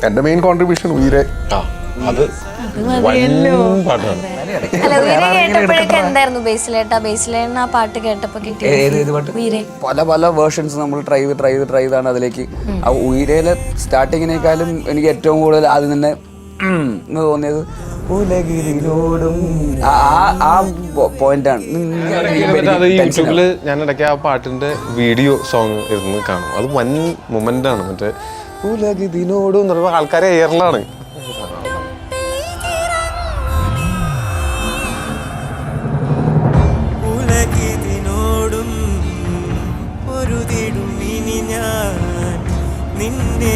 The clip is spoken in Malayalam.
എൻ്റെ മെയിൻ കോൺട്രിബ്യൂഷൻ ഉയരെ. അത് പല പല വേർഷൻസ് നമ്മൾ ട്രൈ ചെയ്താണ് അതിലേക്ക്. ആ ഉയരയിലെ സ്റ്റാർട്ടിങ്ങിനേക്കാളും എനിക്ക് ഏറ്റവും കൂടുതൽ ആദ്യം തന്നെ തോന്നിയത് ആ പോയിന്റാണ്. യൂട്യൂബില് ഞാൻ ഇടയ്ക്ക് ആ പാട്ടിന്റെ വീഡിയോ സോങ് ഇരുന്ന് കാണും. അത് വൻ മൊമെന്റ് ആണ്. മറ്റേ ഉലകിതിനോടും എന്ന് പറയുമ്പോൾ ആൾക്കാരെ എയറിലാണ്. ഉലകിതിനോടും പൊരുതിടും ഇനി ഞാൻ നിന്നെ